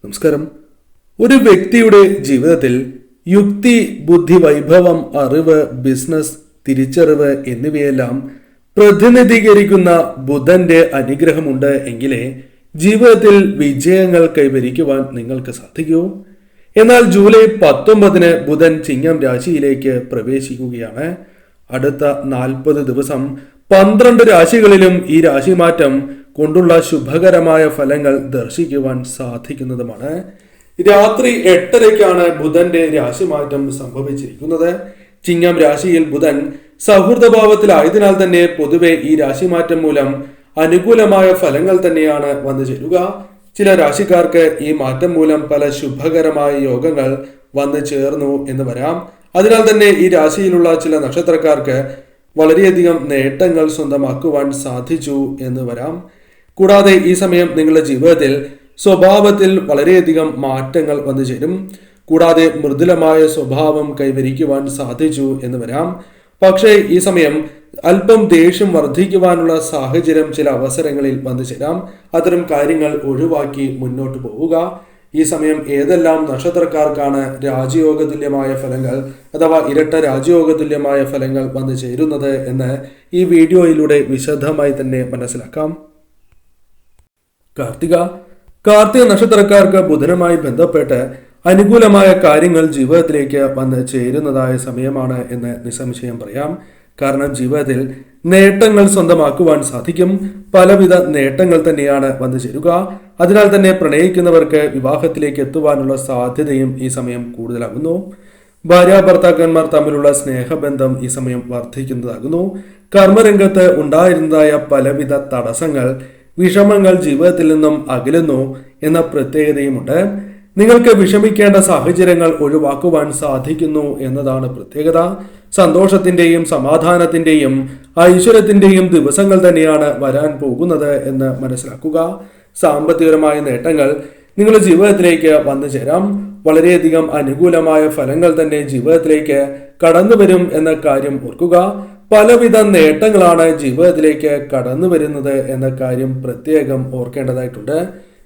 നമസ്കാരം. ഒരു വ്യക്തിയുടെ ജീവിതത്തിൽ യുക്തി, ബുദ്ധി, വൈഭവം, അറിവ്, ബിസിനസ്, തിരിച്ചറിവ് എന്നിവയെല്ലാം പ്രതിനിധീകരിക്കുന്ന ബുധന്റെ അനുഗ്രഹമുണ്ട് എങ്കിലേ ജീവിതത്തിൽ വിജയങ്ങൾ കൈവരിക്കുവാൻ നിങ്ങൾക്ക് സാധിക്കൂ. എന്നാൽ ജൂലൈ 19 ബുധൻ ചിങ്ങം രാശിയിലേക്ക് പ്രവേശിക്കുകയാണ്. അടുത്ത 40 ദിവസം 12 രാശികളിലും ഈ രാശിമാറ്റം കൊണ്ടുള്ള ശുഭകരമായ ഫലങ്ങൾ ദർശിക്കുവാൻ സാധിക്കുന്നതുമാണ്. രാത്രി 8:30 ബുധന്റെ രാശിമാറ്റം സംഭവിച്ചിരിക്കുന്നത്. ചിങ്ങം രാശിയിൽ ബുധൻ സൗഹൃദഭാവത്തിലായതിനാൽ തന്നെ പൊതുവെ ഈ രാശിമാറ്റം മൂലം അനുകൂലമായ ഫലങ്ങൾ തന്നെയാണ് വന്നു ചേരുക. ചില രാശിക്കാർക്ക് ഈ മാറ്റം മൂലം പല ശുഭകരമായ യോഗങ്ങൾ വന്നു ചേർന്നു എന്ന് വരാം. അതിനാൽ തന്നെ ഈ രാശിയിലുള്ള ചില നക്ഷത്രക്കാർക്ക് വളരെയധികം നേട്ടങ്ങൾ സ്വന്തമാക്കുവാൻ സാധിച്ചു എന്ന് വരാം. കൂടാതെ ഈ സമയം നിങ്ങളുടെ ജീവിതത്തിൽ സ്വഭാവത്തിൽ വളരെയധികം മാറ്റങ്ങൾ വന്നു ചേരും. കൂടാതെ മൃദുലമായ സ്വഭാവം കൈവരിക്കുവാൻ സാധിച്ചു എന്ന് വരാം. പക്ഷേ ഈ സമയം അല്പം ദേഷ്യം വർദ്ധിക്കുവാനുള്ള സാഹചര്യം ചില അവസരങ്ങളിൽ വന്നു ചേരാം. അത്തരം കാര്യങ്ങൾ ഒഴിവാക്കി മുന്നോട്ട് പോവുക. ഈ സമയം ഏതെല്ലാം നക്ഷത്രക്കാർക്കാണ് രാജയോഗ തുല്യമായ ഫലങ്ങൾ അഥവാ ഇരട്ട രാജയോഗ തുല്യമായ ഫലങ്ങൾ വന്നു ചേരുന്നത് എന്ന് ഈ വീഡിയോയിലൂടെ വിശദമായി തന്നെ മനസ്സിലാക്കാം. കാർത്തിക നക്ഷത്രക്കാർക്ക് ബുധനുമായി ബന്ധപ്പെട്ട് അനുകൂലമായ കാര്യങ്ങൾ ജീവിതത്തിലേക്ക് വന്ന് ചേരുന്നതായ സമയമാണ് എന്ന് നിസ്സംശയം പറയാം. കാരണം ജീവിതത്തിൽ നേട്ടങ്ങൾ സ്വന്തമാക്കുവാൻ സാധിക്കും. പലവിധ നേട്ടങ്ങൾ തന്നെയാണ് വന്നു ചേരുക. അതിനാൽ തന്നെ പ്രണയിക്കുന്നവർക്ക് വിവാഹത്തിലേക്ക് എത്തുവാനുള്ള സാധ്യതയും ഈ സമയം കൂടുതലാകുന്നു. ഭാര്യ ഭർത്താക്കന്മാർ തമ്മിലുള്ള സ്നേഹബന്ധം ഈ സമയം വർദ്ധിക്കുന്നതാകുന്നു. കർമ്മരംഗത്ത് ഉണ്ടായിരുന്നതായ പലവിധ തടസ്സങ്ങൾ, വിഷമങ്ങൾ ജീവിതത്തിൽ നിന്നും അകലുന്നു എന്ന പ്രത്യേകതയുമുണ്ട്. നിങ്ങൾക്ക് വിഷമിക്കേണ്ട സാഹചര്യങ്ങൾ ഒഴിവാക്കുവാൻ സാധിക്കുന്നു എന്നതാണ് പ്രത്യേകത. സന്തോഷത്തിന്റെയും സമാധാനത്തിന്റെയും ഐശ്വര്യത്തിന്റെയും ദിവസങ്ങൾ തന്നെയാണ് വരാൻ പോകുന്നത് എന്ന് മനസ്സിലാക്കുക. സാമ്പത്തികപരമായ നേട്ടങ്ങൾ നിങ്ങളുടെ ജീവിതത്തിലേക്ക് വന്നു ചേരാം. വളരെയധികം അനുകൂലമായ ഫലങ്ങൾ തന്നെ ജീവിതത്തിലേക്ക് കടന്നു വരും എന്ന കാര്യം ഓർക്കുക. പലവിധ നേട്ടങ്ങളാണ് ജീവിതത്തിലേക്ക് കടന്നു വരുന്നത് എന്ന കാര്യം പ്രത്യേകം ഓർക്കേണ്ടതായിട്ടുണ്ട്.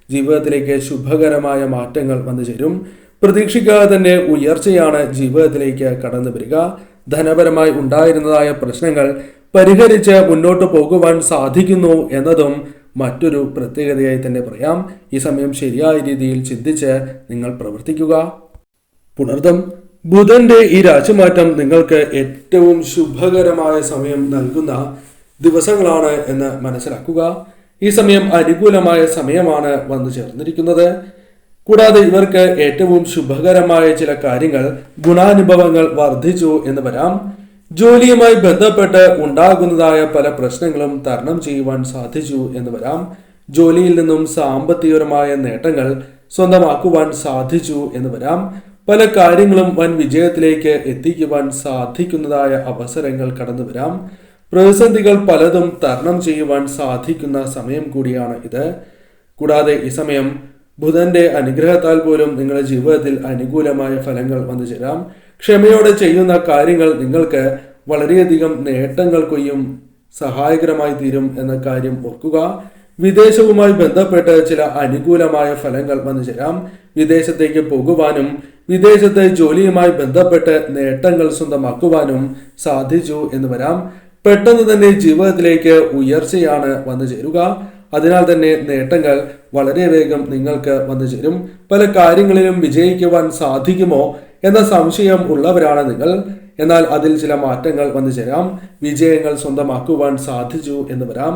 ജീവിതത്തിലേക്ക് ശുഭകരമായ മാറ്റങ്ങൾ വന്നു ചേരും. പ്രതീക്ഷിക്കാതെ തന്നെ ഉയർച്ചയാണ് ജീവിതത്തിലേക്ക് കടന്നു വരിക. ധനപരമായി ഉണ്ടായിരുന്നതായ പ്രശ്നങ്ങൾ പരിഹരിച്ച് മുന്നോട്ട് പോകുവാൻ സാധിക്കുന്നു എന്നതും മറ്റൊരു പ്രത്യേകതയായി തന്നെ പറയാം. ഈ സമയം ശരിയായ രീതിയിൽ ചിന്തിച്ച് നിങ്ങൾ പ്രവർത്തിക്കുക. പുണർദം ബുധന്റെ ഈ രാശിമാറ്റം നിങ്ങൾക്ക് ഏറ്റവും ശുഭകരമായ സമയം നൽകുന്ന ദിവസങ്ങളാണ് എന്ന് മനസ്സിലാക്കുക. ഈ സമയം അനുകൂലമായ സമയമാണ് വന്നു ചേർന്നിരിക്കുന്നത്. കൂടാതെ ഇവർക്ക് ഏറ്റവും ശുഭകരമായ ചില കാര്യങ്ങൾ, ഗുണാനുഭവങ്ങൾ വർദ്ധിച്ചു എന്ന് വരാം. ജോലിയുമായി ബന്ധപ്പെട്ട് ഉണ്ടാകുന്നതായ പല പ്രശ്നങ്ങളും തരണം ചെയ്യുവാൻ സാധിച്ചു എന്ന് വരാം. ജോലിയിൽ നിന്നും സാമ്പത്തികപരമായ നേട്ടങ്ങൾ സ്വന്തമാക്കുവാൻ സാധിച്ചു എന്ന് വരാം. പല കാര്യങ്ങളും വൻ വിജയത്തിലേക്ക് എത്തിക്കുവാൻ സാധിക്കുന്നതായ അവസരങ്ങൾ കടന്നു വരാം. പ്രതിസന്ധികൾ പലതും തരണം ചെയ്യുവാൻ സാധിക്കുന്ന സമയം കൂടിയാണ് ഇത്. കൂടാതെ ഈ സമയം ബുധന്റെ അനുഗ്രഹത്താൽ പോലും നിങ്ങളുടെ ജീവിതത്തിൽ അനുകൂലമായ ഫലങ്ങൾ വന്നു ചേരാം. ക്ഷമയോടെ ചെയ്യുന്ന കാര്യങ്ങൾ നിങ്ങൾക്ക് വളരെയധികം നേട്ടങ്ങൾ കൊയ്യും സഹായകരമായി തീരും എന്ന കാര്യം ഓർക്കുക. വിദേശവുമായി ബന്ധപ്പെട്ട് ചില അനുകൂലമായ ഫലങ്ങൾ വന്നു ചേരാം. വിദേശത്തേക്ക് പോകുവാനും വിദേശത്തെ ജോലിയുമായി ബന്ധപ്പെട്ട് നേട്ടങ്ങൾ സ്വന്തമാക്കുവാനും സാധിച്ചു എന്ന് വരാം. പെട്ടെന്ന് തന്നെ ജീവിതത്തിലേക്ക് ഉയർച്ചയാണ് വന്നു ചേരുക. അതിനാൽ തന്നെ നേട്ടങ്ങൾ വളരെ വേഗം നിങ്ങൾക്ക് വന്നു ചേരും. പല കാര്യങ്ങളിലും വിജയിക്കുവാൻ സാധിക്കുമോ എന്ന സംശയം ഉള്ളവരാണ് നിങ്ങൾ. എന്നാൽ അതിൽ ചില മാറ്റങ്ങൾ വന്നു ചേരാം. വിജയങ്ങൾ സ്വന്തമാക്കുവാൻ സാധിച്ചു എന്ന് വരാം.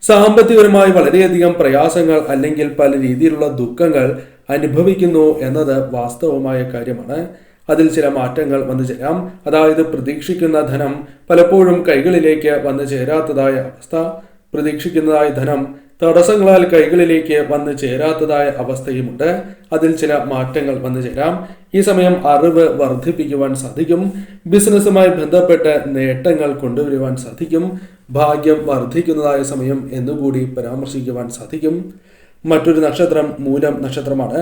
സാമ്പത്തികപരമായി വളരെയധികം പ്രയാസങ്ങൾ അല്ലെങ്കിൽ പല രീതിയിലുള്ള ദുഃഖങ്ങൾ അനുഭവിക്കുന്നു എന്നത് വാസ്തവമായ കാര്യമാണ്. അതിൽ ചില മാറ്റങ്ങൾ വന്നു ചേരാം. അതായത് പ്രതീക്ഷിക്കുന്ന ധനം പലപ്പോഴും കൈകളിലേക്ക് വന്നു ചേരാത്തതായ അവസ്ഥ, പ്രതീക്ഷിക്കുന്നതായ ധനം തടസ്സങ്ങളാൽ കൈകളിലേക്ക് വന്നു ചേരാത്തതായ അവസ്ഥയുമുണ്ട്. അതിൽ ചില മാറ്റങ്ങൾ വന്നു ചേരാം. ഈ സമയം അറിവ് വർദ്ധിപ്പിക്കുവാൻ സാധിക്കും. ബിസിനസ്സുമായി ബന്ധപ്പെട്ട് നേട്ടങ്ങൾ കൊണ്ടുവരുവാൻ സാധിക്കും. ഭാഗ്യം വർദ്ധിക്കുന്നതായ സമയം എന്നുകൂടി പരാമർശിക്കുവാൻ സാധിക്കും. മറ്റൊരു നക്ഷത്രം മൂലം നക്ഷത്രമാണ്.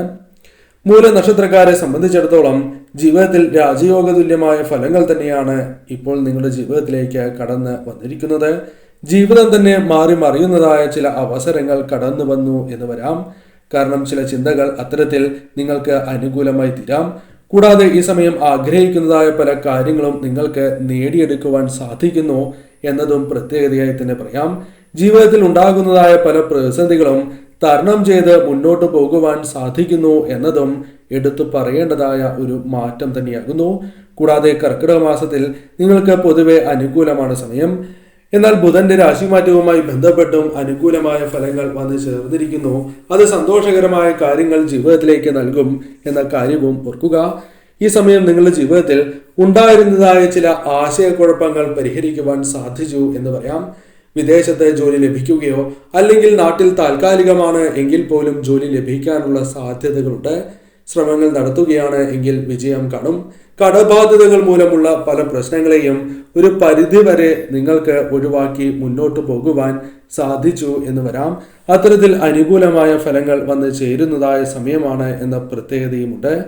മൂല നക്ഷത്രക്കാരെ സംബന്ധിച്ചിടത്തോളം ജീവിതത്തിൽ രാജയോഗ തുല്യമായ ഫലങ്ങൾ തന്നെയാണ് ഇപ്പോൾ നിങ്ങളുടെ ജീവിതത്തിലേക്ക് കടന്ന് വന്നിരിക്കുന്നത്. ജീവിതം തന്നെ മാറി മറിയുന്നതായ ചില അവസരങ്ങൾ കടന്നു വന്നു എന്ന് വരാം. കാരണം ചില ചിന്തകൾ അത്തരത്തിൽ നിങ്ങൾക്ക് അനുകൂലമായി തീരാം. കൂടാതെ ഈ സമയം ആഗ്രഹിക്കുന്നതായ പല കാര്യങ്ങളും നിങ്ങൾക്ക് നേടിയെടുക്കുവാൻ സാധിക്കുന്നു എന്നതും പ്രത്യേകതയായി തന്നെ പറയാം. ജീവിതത്തിൽ ഉണ്ടാകുന്നതായ പല പ്രതിസന്ധികളും തരണം ചെയ്ത് മുന്നോട്ട് പോകുവാൻ സാധിക്കുന്നു എന്നതും എടുത്തു പറയേണ്ടതായ ഒരു മാറ്റം തന്നെയാകുന്നു. കൂടാതെ കർക്കിടക മാസത്തിൽ നിങ്ങൾക്ക് പൊതുവെ അനുകൂലമാണ് സമയം. എന്നാൽ ബുധന്റെ രാശിമാറ്റവുമായി ബന്ധപ്പെട്ടും അനുകൂലമായ ഫലങ്ങൾ വന്നു ചേർന്നിരിക്കുന്നു. അത് സന്തോഷകരമായ കാര്യങ്ങൾ ജീവിതത്തിലേക്ക് നൽകും എന്ന കാര്യവും ഓർക്കുക. ഈ സമയം നിങ്ങളുടെ ജീവിതത്തിൽ ഉണ്ടായിരുന്നതായ ചില ആശയക്കുഴപ്പങ്ങൾ പരിഹരിക്കുവാൻ സാധിച്ചു എന്ന് പറയാം. വിദേശത്ത് ജോലി ലഭിക്കുകയോ അല്ലെങ്കിൽ നാട്ടിൽ താൽക്കാലികമാണ് എങ്കിൽ പോലും ജോലി ലഭിക്കാനുള്ള സാധ്യതകളുണ്ട്. ശ്രമങ്ങൾ നടത്തുകയാണ് എങ്കിൽ വിജയം കാണും. കടബാധ്യതകൾ മൂലമുള്ള പല പ്രശ്നങ്ങളെയും ഒരു പരിധിവരെ നിങ്ങൾക്ക് ഒഴിവാക്കി മുന്നോട്ട് പോകുവാൻ സാധിച്ചു എന്ന് വരാം. അത്തരത്തിൽ അനുകൂലമായ ഫലങ്ങൾ വന്ന് ചേരുന്നതായ സമയമാണ് എന്ന പ്രത്യേകതയുമുണ്ട്.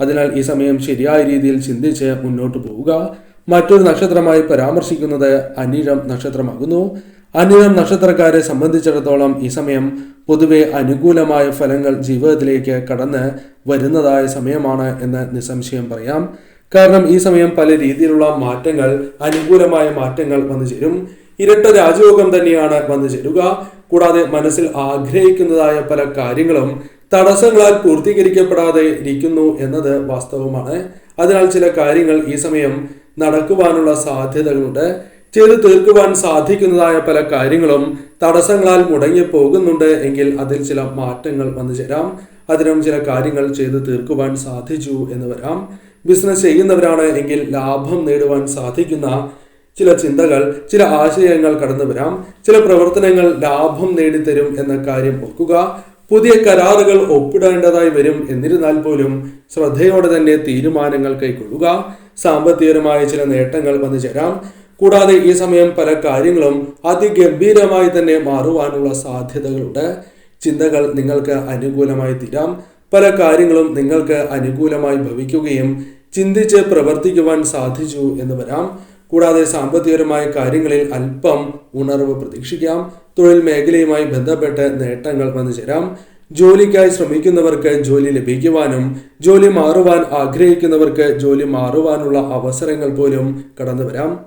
അതിനാൽ ഈ സമയം ശരിയായ രീതിയിൽ ചിന്തിച്ച് മുന്നോട്ട് പോവുക. മറ്റൊരു നക്ഷത്രമായി പരാമർശിക്കുന്നത് അനിഴം നക്ഷത്രമാകുന്നു. അനിഴം നക്ഷത്രക്കാരെ സംബന്ധിച്ചിടത്തോളം ഈ സമയം പൊതുവെ അനുകൂലമായ ഫലങ്ങൾ ജീവിതത്തിലേക്ക് കടന്ന് വരുന്നതായ സമയമാണ് എന്ന് നിസ്സംശയം പറയാം. കാരണം ഈ സമയം പല രീതിയിലുള്ള മാറ്റങ്ങൾ, അനുകൂലമായ മാറ്റങ്ങൾ വന്നു ചേരും. ഇരട്ട രാജയോഗം തന്നെയാണ് വന്നു ചേരുക. കൂടാതെ മനസ്സിൽ ആഗ്രഹിക്കുന്നതായ പല കാര്യങ്ങളും തടസ്സങ്ങളാൽ പൂർത്തീകരിക്കപ്പെടാതെ ഇരിക്കുന്നു എന്നത് വാസ്തവമാണ്. അതിനാൽ ചില കാര്യങ്ങൾ ഈ സമയം നടക്കുവാനുള്ള സാധ്യതകളുണ്ട്. ചെയ്തു തീർക്കുവാൻ സാധിക്കുന്നതായ പല കാര്യങ്ങളും തടസ്സങ്ങളാൽ മുടങ്ങി പോകുന്നുണ്ട് എങ്കിൽ അതിൽ ചില മാറ്റങ്ങൾ വന്നു ചേരാം. അതിനും ചില കാര്യങ്ങൾ ചെയ്തു തീർക്കുവാൻ സാധിച്ചു എന്ന് വരാം. ബിസിനസ് ചെയ്യുന്നവരാണ് എങ്കിൽ ലാഭം നേടുവാൻ സാധിക്കുന്ന ചില ചിന്തകൾ, ചില ആശയങ്ങൾ കടന്നു വരാം. ചില പ്രവർത്തനങ്ങൾ ലാഭം നേടിത്തരും എന്ന കാര്യം ഓർക്കുക. പുതിയ കരാറുകൾ ഒപ്പിടേണ്ടതായി വരും. എന്നിരുന്നാൽ പോലും ശ്രദ്ധയോടെ തന്നെ തീരുമാനങ്ങൾ കൈക്കൊള്ളുക. സാമ്പത്തികപരമായ ചില നേട്ടങ്ങൾ വന്നു ചേരാം. കൂടാതെ ഈ സമയം പല കാര്യങ്ങളും അതിഗംഭീരമായി തന്നെ മാറുവാനുള്ള സാധ്യതകളുണ്ട്. ചിന്തകൾ നിങ്ങൾക്ക് അനുകൂലമായി തീരാം. പല കാര്യങ്ങളും നിങ്ങൾക്ക് അനുകൂലമായി ഭവിക്കുകയും ചിന്തിച്ച് പ്രവർത്തിക്കുവാൻ സാധിച്ചു എന്ന് വരാം. കൂടാതെ സാമ്പത്തികപരമായ കാര്യങ്ങളിൽ അല്പം ഉണർവ് പ്രതീക്ഷിക്കാം. തൊഴിൽ മേഖലയുമായി ബന്ധപ്പെട്ട് നേട്ടങ്ങൾ വന്നു ചേരാം. ജോലിക്കായി ശ്രമിക്കുന്നവർക്ക് ജോലി ലഭിക്കുവാനും ജോലി മാറുവാൻ ആഗ്രഹിക്കുന്നവർക്ക് ജോലി മാറുവാനുള്ള അവസരങ്ങൾ പോലും കടന്നു വരാം.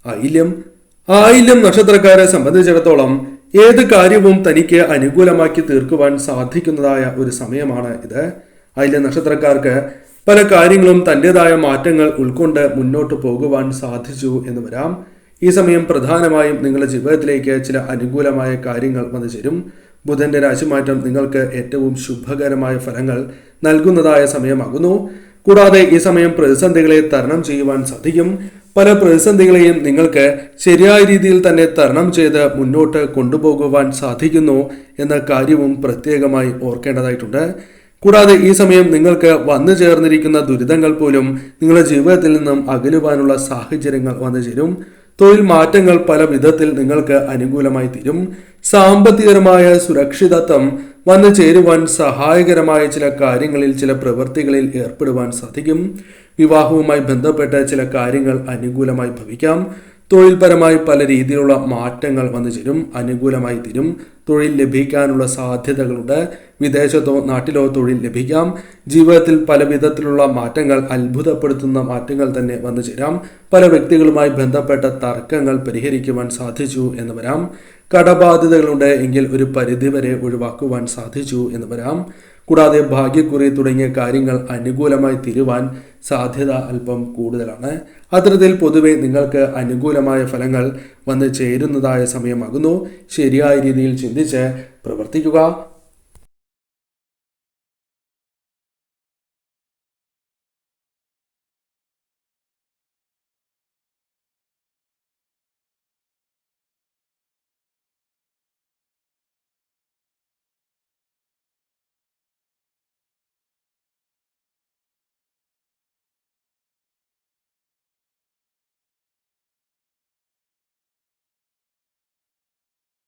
ആയില്യം നക്ഷത്രക്കാരെ സംബന്ധിച്ചിടത്തോളം ഏത് കാര്യവും തനിക്ക് അനുകൂലമാക്കി തീർക്കുവാൻ സാധിക്കുന്നതായ ഒരു സമയമാണ് ഇത്. ആയില്യം നക്ഷത്രക്കാർക്ക് പല കാര്യങ്ങളും തൻ്റെതായ മാറ്റങ്ങൾ ഉൾക്കൊണ്ട് മുന്നോട്ട് പോകുവാൻ സാധിച്ചു എന്ന് വരാം. ഈ സമയം പ്രധാനമായും നിങ്ങളുടെ ജീവിതത്തിലേക്ക് ചില അനുകൂലമായ കാര്യങ്ങൾ വന്നു ചേരും. ബുധന്റെ രാശിമാറ്റം നിങ്ങൾക്ക് ഏറ്റവും ശുഭകരമായ ഫലങ്ങൾ നൽകുന്നതായ സമയമാകുന്നു. കൂടാതെ ഈ സമയം പ്രതിസന്ധികളെ തരണം ചെയ്യുവാൻ സാധിക്കും. പല പ്രതിസന്ധികളെയും നിങ്ങൾക്ക് ശരിയായ രീതിയിൽ തന്നെ തരണം ചെയ്ത് മുന്നോട്ട് കൊണ്ടുപോകുവാൻ സാധിക്കുന്നു എന്ന കാര്യവും പ്രത്യേകമായി ഓർക്കേണ്ടതായിട്ടുണ്ട്. കൂടാതെ ഈ സമയം നിങ്ങൾക്ക് വന്നു ചേർന്നിരിക്കുന്ന ദുരിതങ്ങൾ പോലും നിങ്ങളുടെ ജീവിതത്തിൽ നിന്നും അകലുവാനുള്ള സാഹചര്യങ്ങൾ വന്നു ചേരും. തൊഴിൽ മാറ്റങ്ങൾ പല വിധത്തിൽ നിങ്ങൾക്ക് അനുകൂലമായി തീരും. സാമ്പത്തികപരമായ സുരക്ഷിതത്വം വന്നു ചേരുവാൻ സഹായകരമായ ചില കാര്യങ്ങളിൽ, ചില പ്രവൃത്തികളിൽ ഏർപ്പെടുവാൻ സാധിക്കും. വിവാഹവുമായി ബന്ധപ്പെട്ട ചില കാര്യങ്ങൾ അനുകൂലമായി ഭവിക്കാം. തൊഴിൽപരമായി പല രീതിയിലുള്ള മാറ്റങ്ങൾ വന്നു ചേരും, അനുകൂലമായി തീരും. തൊഴിൽ ലഭിക്കാനുള്ള സാധ്യതകളുണ്ട്. വിദേശത്തോ നാട്ടിലോ തൊഴിൽ ലഭിക്കാം. ജീവിതത്തിൽ പല വിധത്തിലുള്ള മാറ്റങ്ങൾ, അത്ഭുതപ്പെടുത്തുന്ന മാറ്റങ്ങൾ തന്നെ വന്നു ചേരാം. പല വ്യക്തികളുമായി ബന്ധപ്പെട്ട തർക്കങ്ങൾ പരിഹരിക്കുവാൻ സാധിച്ചു എന്ന് വരാം. കടബാധ്യതകളുണ്ട് എങ്കിൽ ഒരു പരിധിവരെ ഒഴിവാക്കുവാൻ സാധിച്ചു എന്ന് വരാം. കൂടാതെ ഭാഗ്യക്കുറി തുടങ്ങിയ കാര്യങ്ങൾ അനുകൂലമായി തീരുവാൻ സാധ്യത അല്പം കൂടുതലാണ്. അത്തരത്തിൽ പൊതുവെ നിങ്ങൾക്ക് അനുകൂലമായ ഫലങ്ങൾ വന്ന് ചേരുന്നതായ സമയമാകുന്നു. ശരിയായ രീതിയിൽ ചിന്തിച്ച് പ്രവർത്തിക്കുക.